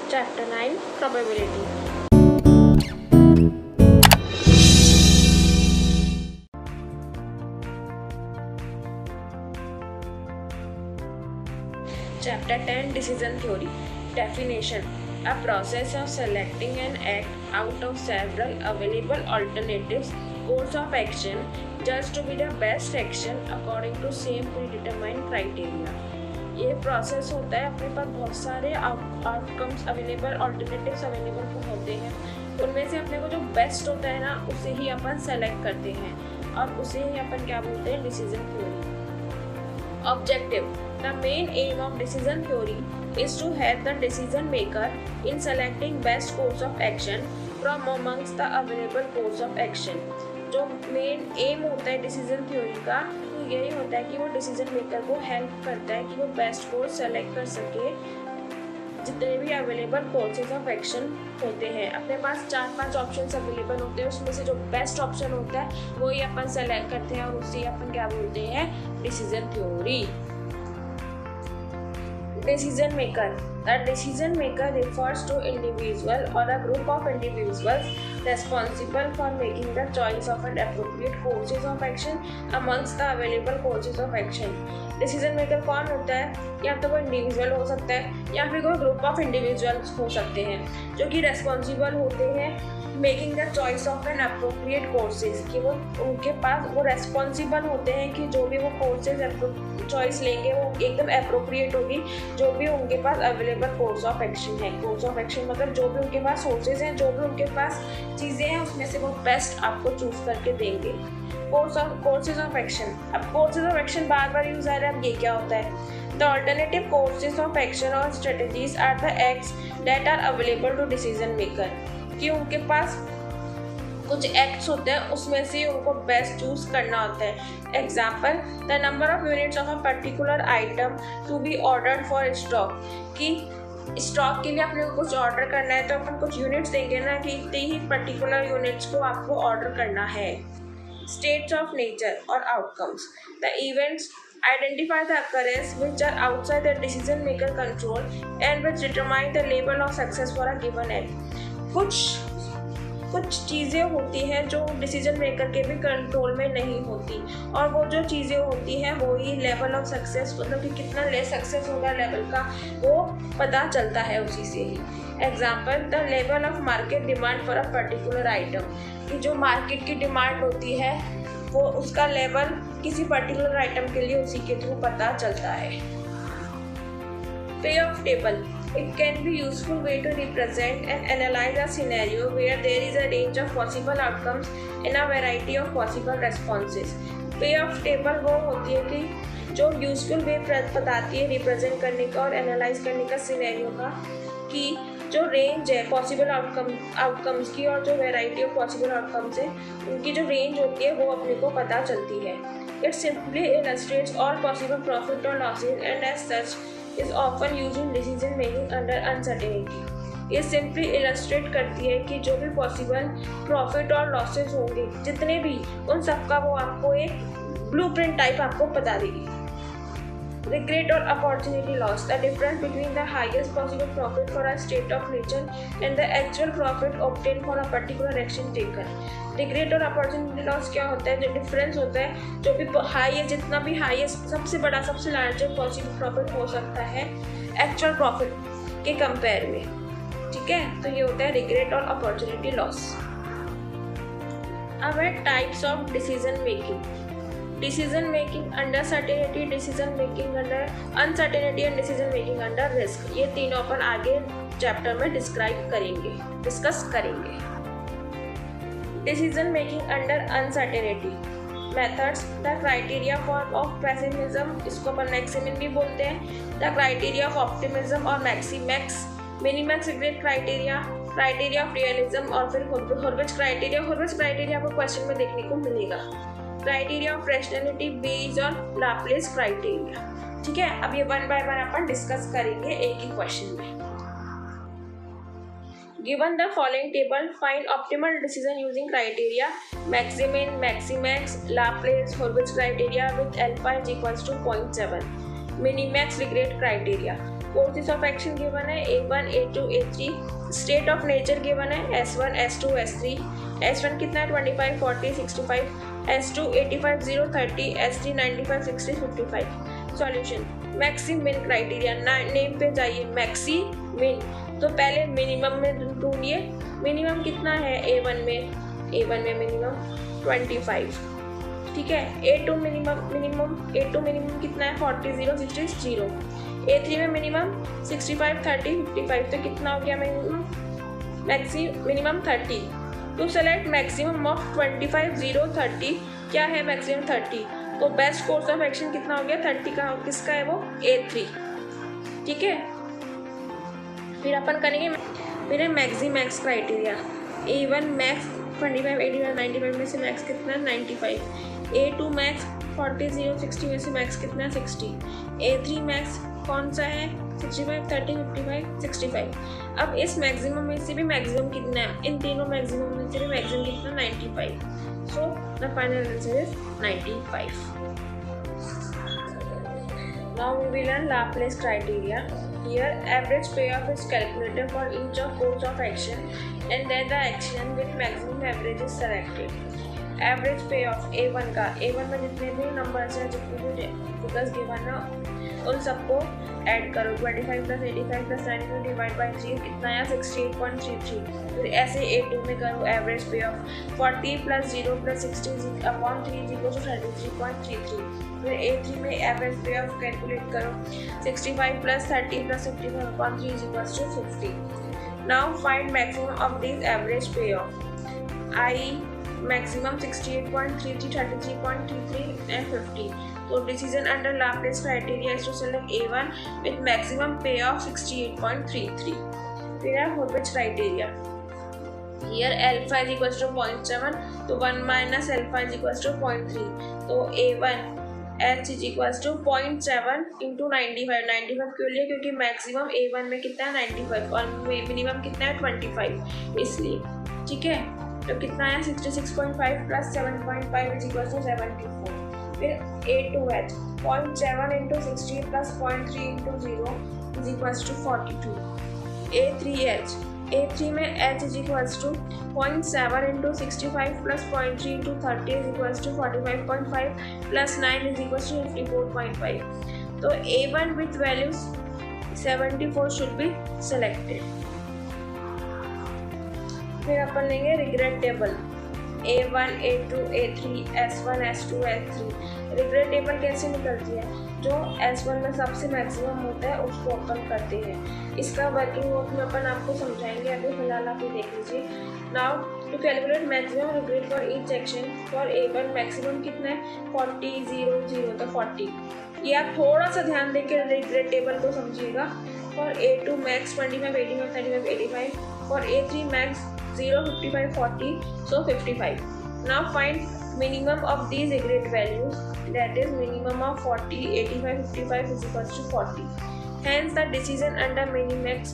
Chapter 9 Probability. Chapter 10 Decision Theory. Definition: a process of selecting an act out of several available alternatives course of action judged to be the best action according to same predetermined criteria. ये process होता है, अपने पास बहुत सारे outcomes available, alternatives available होते हैं, उनमें से अपने को जो बेस्ट होता है ना, उसे ही अपन सेलेक्ट करते हैं और उसे ही अपन क्या बोलते हैं, decision theory. Objective: the main aim of decision theory is to help the decision maker in selecting best course of action from amongst the available course of action. जो मेन एम होता है डिसीजन थ्योरी का, तो यही होता है कि वो डिसीजन मेकर को हेल्प करता है कि वो बेस्ट कोर्स सेलेक्ट कर सके. जितने भी अवेलेबल कोर्सेज ऑफ एक्शन होते हैं, अपने पास 4-5 ऑप्शंस अवेलेबल होते हैं, उसमें से जो बेस्ट ऑप्शन होता है वो ही अपन सेलेक्ट करते हैं और उसे अपन क्या बोलते हैं, decision theory. Decision maker. The decision maker refers to individual or a group of individuals responsible for making the choice of an appropriate courses of action amongst the available courses of action. Decision maker कौन होता है? या तो कोई individual हो सकता है या फिर कोई ग्रुप ऑफ इंडिविजुअल्स हो सकते हैं जो कि रेस्पॉन्सिबल होते हैं making the choice of an appropriate courses, कि वो उनके पास वो रेस्पॉन्सिबल होते हैं कि जो भी वो कोर्सेज चॉइस लेंगे वो एकदम अप्रोप्रिएट होगी, जो भी उनके पास अवेलेबल कोर्स ऑफ एक्शन है. कोर्स ऑफ एक्शन मतलब जो भी उनके पास सोर्सेज हैं, जो भी उनके पास चीज़ें हैं, उसमें से वो बेस्ट आपको चूज करके देंगे. Courses of action. अब कोर्सेज ऑफ एक्शन बार बार यूज आ रहा है. अब ये क्या होता है? The alternative courses of action और strategies are the acts that are available to decision maker. कि उनके पास कुछ एक्ट्स होते हैं, उसमें से उनको बेस्ट चूज करना होता है. Example: the number of units of a particular item to be ordered for stock. कि स्टॉक के लिए अपने को कुछ ऑर्डर करना है तो अपन कुछ यूनिट्स देंगे ना, कि इतनी ही पर्टिकुलर यूनिट्स को आपको ऑर्डर करना है. स्टेट्स ऑफ नेचर और outcomes. The events identify the occurrence which are outside the decision maker control and which determine the level of success for a given act. कुछ चीज़ें होती हैं जो डिसीजन मेकर के भी कंट्रोल में नहीं होती, और वो जो चीज़ें होती हैं वो ही लेवल ऑफ सक्सेस, मतलब कि कितना सक्सेस होगा लेवल का, वो पता चलता है उसी से ही. Example: the level of market demand for a particular item. कि जो मार्केट की डिमांड होती है वो उसका लेवल किसी पर्टिकुलर आइटम के लिए उसी के थ्रू पता चलता है. Payoff table. It can be useful way to represent and analyze a scenario where there is a range of possible outcomes in a variety of possible responses. Payoff table वो होती है कि जो यूजफुल वे बताती है रिप्रेजेंट करने का और एनालाइज करने का सिनेरियो का, कि जो रेंज है पॉसिबल आउटकम्स की और जो वैरायटी ऑफ पॉसिबल आउटकम्स है उनकी जो रेंज होती है वो अपने को पता चलती है. It simply illustrates all possible profit और losses and as such is often used in decision making under uncertainty. ये सिंपली इलस्ट्रेट करती है कि जो भी पॉसिबल प्रॉफिट और लॉसेज होंगे जितने भी, उन सबका वो आपको एक ब्लूप्रिंट टाइप आपको बता देगी. Regret or opportunity loss. The difference between the highest possible profit for a state of nature and the actual profit obtained for a particular action taken. Regret और opportunity loss क्या होता है? जो difference होता है, जो भी हाई है, जितना भी हाईएस्ट, सबसे बड़ा, सबसे लार्जेस्ट पॉसिबल प्रॉफिट हो सकता है एक्चुअल प्रॉफिट के कंपेयर में. ठीक है, तो ये होता है रिग्रेट और अपॉर्चुनिटी लॉस. अब है types of decision making. Decision making under certainty, decision making under uncertainty and decision making under risk. ये तीनों अपन आगे चैप्टर में डिस्कस करेंगे. Decision making under uncertainty. Methods: the criteria of pessimism, इसको अपन maximin भी बोलते हैं. The criteria of optimism और maximax. Minimax regret criteria of realism और फिर Hurwitz criteria आपको क्वेश्चन में देखने को मिलेगा. Criteria of rationality based on Laplace criteria. ठीक है, अब ये वन बाय वन अपन डिस्कस करेंगे एक ही क्वेश्चन में. Given the following table, find optimal decision using criteria maximin, maximax, Laplace, Hurwicz criteria with alpha is equals to 0.7. Minimax regret criteria. Courses of action given है A1 A2 A3, state of nature given है S1 S2 S3, S1 कितना है 25 40 65, S2 85 0 30, S3 95 60 55। Solution maxim मिन criteria, name पे जाइए maxi मिन, तो पहले मिनिमम में ढूंढिए। मिनिमम कितना है A1 में मिनिमम 25, ठीक है। A2 मिनिमम कितना है 40 0 60 0, A3 में मिनिमम 65 30 55, तो कितना हो गया minimum 30। To select maximum of 25 0 30, क्या है मैक्सिमम 30, तो बेस्ट कोर्स ऑफ एक्शन कितना हो गया 30 का, किसका है वो A3, ठीक है। फिर अपन करेंगे फिर मैक्स क्राइटेरिया। A1 मैक्स 25 85 95 में से मैक्स कितना है 95, A2 मैक्स 40 0 60 में से मैक्स कितना है 60, A3 मैक्स कौन सा है 65 30 55 65। अब इस मैक्सिमम में से भी मैक्सिमम कितना है, इन तीनों मैक्सिमम में से भी मैक्सिमम कितना 95, so the final answer is 95। Now we will learn Laplace criteria. Here, average payoff is calculated for each of course of action, and then the action with maximum average is selected. Average payoff A1 का, A1 में जितने भी numbers हैं, जितने भी figures given है, उन सबको ऐड करो। 25 + 85 + 92 डिवाइड बाई 3 कितना आया 68.33। फिर ऐसे A2 में करो एवरेज पे ऑफ 40 + 0 + 60/3 = 33.33। फिर A3 में एवरेज पे ऑफ कैलकुलेट करो 65 + 30 + 55/3 = 50। Now find maximum of this average पे of. Maximum 68.33, 33.33 and 50. So decision under Laplace criteria is to select A1 with maximum payoff 68.33. Then have Hurwitz criteria. Here alpha is equals to 0.7, so 1 minus alpha is equals to 0.3. So A1 H is equals to 0.7 into 95. 95 क्यों लिए, क्योंकि maximum A1 में कितना है 95 और minimum कितना है 25, इसलिए, ठीक है। तो कितना है 66.5 + 7.5 इज इक्वल टू 74। फिर A2H 0.7 into 60 + 0.3 into 0 is equal to 42। A3H, A3 में H is equal to 0.7 into 65 + 0.3 into 30 is equal to 45.5 + 9 is equal to 54.5। तो A1 with values 74 should be selected। फिर अपन लेंगे regret table A1 A2 A3 S1 S2 S3। Regret table कैसे निकलती है, जो S1 में सबसे मैक्सिमम होता है उसको अपन करते हैं। इसका वर्किंग नोट में अपन आपको समझाएंगे, अभी फिलहाल आप ये देख लीजिए। Now to calculate maximum regret for each section. For A1 maximum कितना है 40 0 0, तो 40। ये आप थोड़ा सा ध्यान देकर रिग्रेट टेबल को समझिएगा। For A2 max 25 85 35 85, for A3 max 0 55 40, so 55. Now find minimum of these regret values, that is minimum of 40 85 55 is equals to 40. Hence the decision under minimax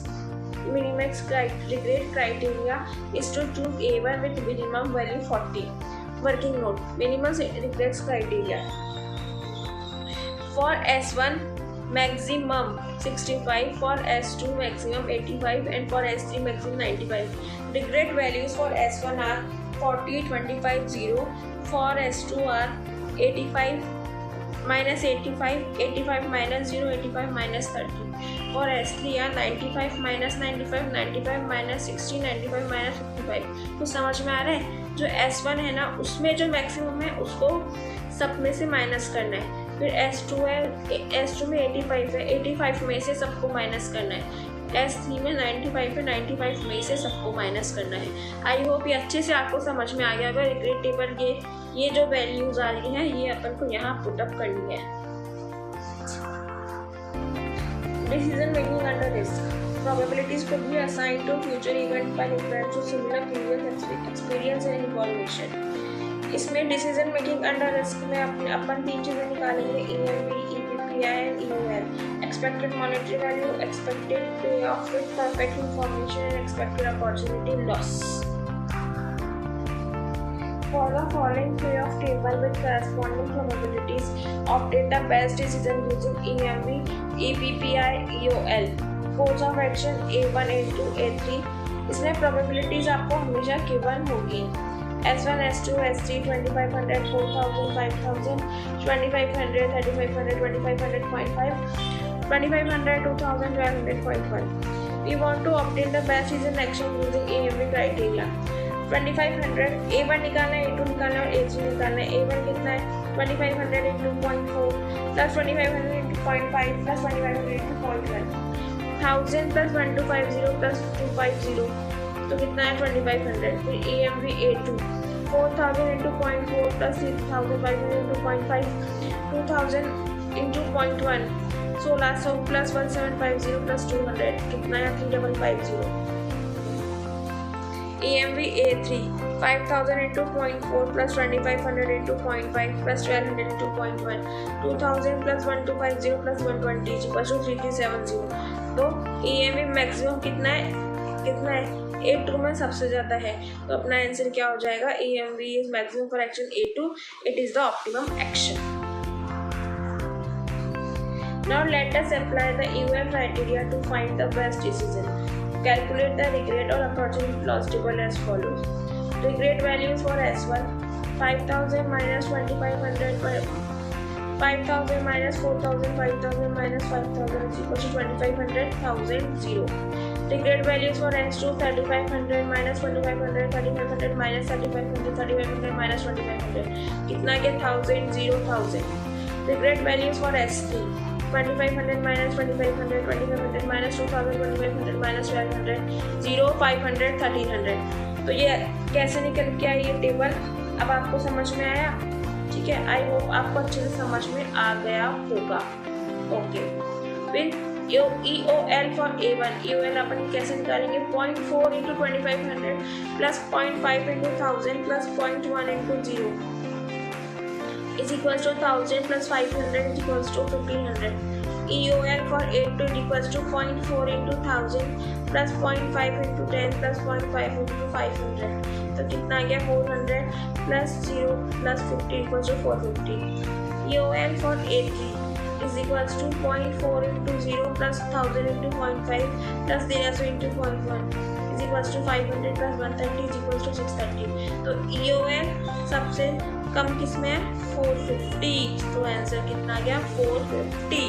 regret criteria is to choose A1 with minimum value 40. Working note: minimum regrets criteria. For S1 maximum 65, for S2 maximum 85 and for S3 maximum 95. Regret values for S1 are 40 25 0, for S2 are 85 minus 85 85 minus 0 85 minus 30, for S3 are 95 minus 95 95 minus 60 95 minus 55। तो समझ में आ रहा है, जो S1 है ना उसमें जो मैक्सिमम है उसको सब में से माइनस करना है। फिर S2 है, S2 में 85 है, 85 में से सबको माइनस करना है। S3 में 95 है, 95 में से सबको माइनस करना है। आई होप ये अच्छे से आपको समझ में आ गया होगा। रिग्रेट टेबल ये जो वैल्यूज आ रही हैं ये अपन को यहाँ पुटअप करनी है। Decision making under risk. Probabilities could be assigned to future event by reference to similar previous experience and information. इसमें डिसीजन मेकिंग अंडर रिस्क में अपन तीन चीज़ें निकालेंगे, EMV, EPPI एंड EOL। Expected monetary value, expected pay off with perfect information and expected opportunity loss. For the following pair of table with corresponding probabilities, obtain the best decision using EMV, EPPI, EOL. Course of action A1, A2, A3. इसमें probabilities आपको हमेशा given होगी. S1, S2, S3, 2500, 4000, 5000, 2500, 3500, 2500, 0.5, 2500, 2000, 1200, 0.1. We want to obtain the best decision action using EMV criteria. 2500 A1 निकालना है, A2 निकालना है और A3 निकालना है. A1 कितना है 2500 into 0.4 plus 2500 into 0.5 plus 2500 into 0.1. 1000 plus 1250 plus 250 तो कितना है 2500. फिर EMV A2 4000 into 0.4 plus 3500 into 0.5 2000 into 0.1 1600 plus 1750 plus 200 कितना है 3550. EMV A3 5000 into 0.4 plus 2500 into 0.5 plus 1200 into 0.1 2000 plus 1250 plus 120 equals to 3370. तो EMV मैक्सिमम कितना है A2 में सबसे ज़्यादा है. तो अपना आंसर क्या हो जाएगा EMV is maximum for action A2. It is the optimum action. Now let us apply the EOL criteria to find the best decision. Calculate the regret or approximate loss table as follows. Regret values for S1 5000 minus 2500 5000 minus 4000 5000 minus 5000 is equal to 2500 1000 0. Regret values for S2 3500 minus 2500 3500 minus 3500 3500 minus 2500 कितना गया 1000 0 1000. Regret values for S3 2500 minus 2500 2500 minus 2000 2500 minus 1200 0 500 1300. तो ये कैसे निकल के आई ये table. अब आपको समझ में आया. ठीक है, आई होप आपको अच्छे से समझ में आ गया होगा. ओके, फिर EOL फॉर A1. EOL अपन कैसे निकालेंगे 0.4 into 2500 plus 0.5 into 1000 plus 0.1 into 0 is equals to 1000 plus 500 is equals to 1500. EOL for A2 is equals to 0.4 into 1000 plus 0.5 into 10 plus 0.5 into 500. तो कितना आ गया 400 plus 0 plus 50 equals to 450. EOL for A3 is equals to 0.4 into 0 plus 1000 into 0.5 plus 0 into 0.1 is equals to 500 plus 130 is equals to 630. तो EOL सबसे कम किस में है 450. तो answer कितना आ गया 450.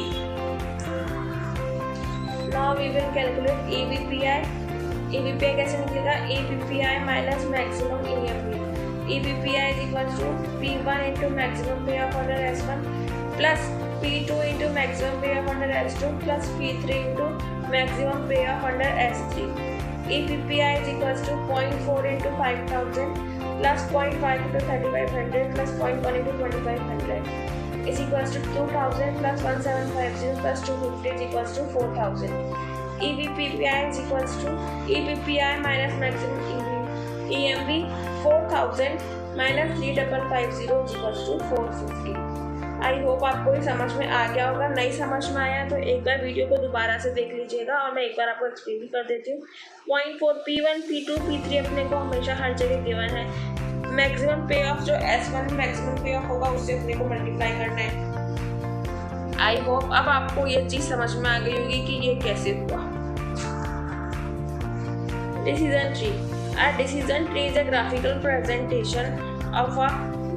Now we will calculate EBPI. EBPI कैसे निकलेगा EBPI minus maximum EMV. EBPI is equals to P1 into maximum payoff under S1 plus P2 into maximum payoff under S2 plus P3 into maximum payoff under S3. EBPI is equals to 0.4 into 5000 plus 0.5 into 3500 plus 0.1 into 2500 is equals to 2000 plus 1750 plus 250 is equals to 4000. EBPI is equals to EBPI minus maximum EMV 4000 minus 3550 is equals to 450. I hope आपको ये समझ में आ गया होगा. नहीं समझ में आया तो एक बार वीडियो को दोबारा से देख लीजिएगा और मैं एक बार आपको एक्सप्लेन भी कर देती हूँ. 0.4 P1 P2 P3 अपने को हमेशा हर जगह गिवन है. मैक्सिमम पे ऑफ जो S1 मैक्सिमम पे ऑफ होगा उससे अपने को मल्टीप्लाई करना है. आई होप अब आपको ये चीज़ समझ में आ गई होगी कि ये कैसे हुआ. Decision tree. A decision tree is a graphical presentation of a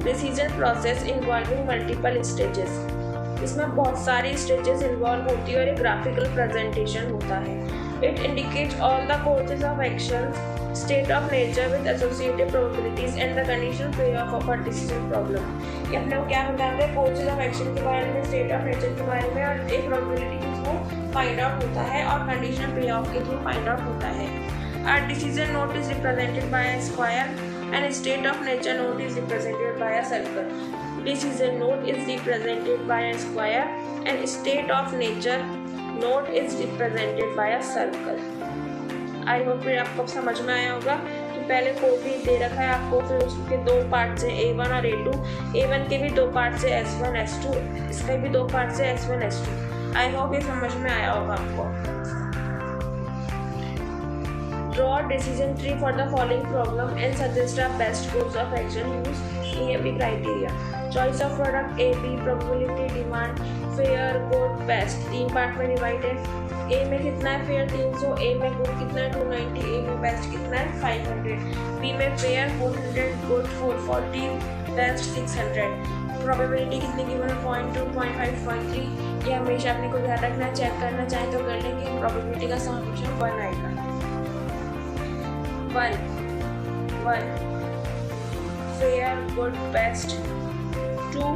decision process involving multiple stages. इसमें बहुत सारी स्टेजेस इन्वॉल्व होती है और एक ग्राफिकल प्रेजेंटेशन होता है. It indicates all the courses of action, state of nature with associated probabilities and the conditional payoff of a decision problem. ये अपने को क्या बताते हैं कोर्सेज ऑफ एक्शन के बारे में, स्टेट ऑफ नेचर के बारे में और एक प्रोबेबिलिटी के थ्रू फाइंड आउट होता है और कंडीशनल पेऑफ के थ्रू फाइंड आउट होता है. A decision note is represented by a square and a state of nature note is represented by a circle. Decision note is represented by a square and state of nature note is represented by a circle. I hope फिर आपको समझ में आया होगा कि पहले code भी दे रखा है आपको, फिर उसके दो पार्ट से A1 और A2. A1 के भी दो पार्ट से S1 S2, इसके भी दो पार्ट से S1 S2. आई होप ये समझ में आया होगा आपको. Draw a decision tree for the following problem and suggest a best course of action. Use EMB criteria. Choice of product A, B, probability, demand, fair, good, best. 3 part में divided. A में कितना है fair 300, A में good कितना है 290, A में best कितना है 500, B में फेयर 400, गुड 440, बेस्ट 600. प्रोबेबिलिटी कितनी गिवन है 0.2, 0.5, 0.3. ये हमेशा अपने को ध्यान रखना, चेक करना चाहे तो कर लेंगे. प्रोबेबिलिटी का सॉल्यूशन 1 आएगा. 1 fair good best, 2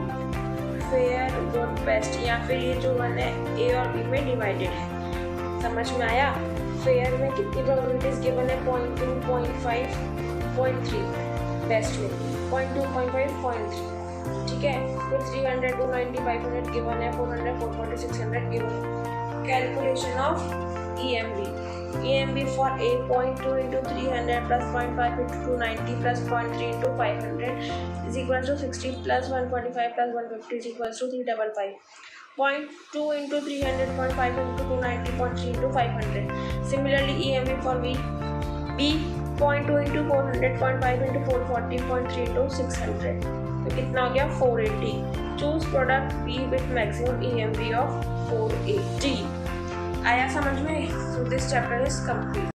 fair good best, या फिर ये जो 1 है A और B में डिवाइडेड है. समझ में आया. फेयर में कितनी प्रोबेबिलिटीज गिवन है 0.2, 0.5, 0.3. बेस्ट में 0.2, 0.5, 0.3. ठीक है. फिर 300, 290, 500 गिवन है, 400, 440, 600 गिवन है. Calculation of EMB. EMB for A 0.2 into 300 plus 0.5 into 290 plus 0.3 into 500 is equal to 60 plus 145 plus 150 is equal to 355. 0.2 into 300, 0.5 into 290, 0.3 into 500. Similarly, EMB for B 0.2 into 400, 0.5 into 440, 0.3 into 600. तो कितना हो गया 480. Choose product B with maximum EMB of 480. आया समझ में? So this chapter is complete.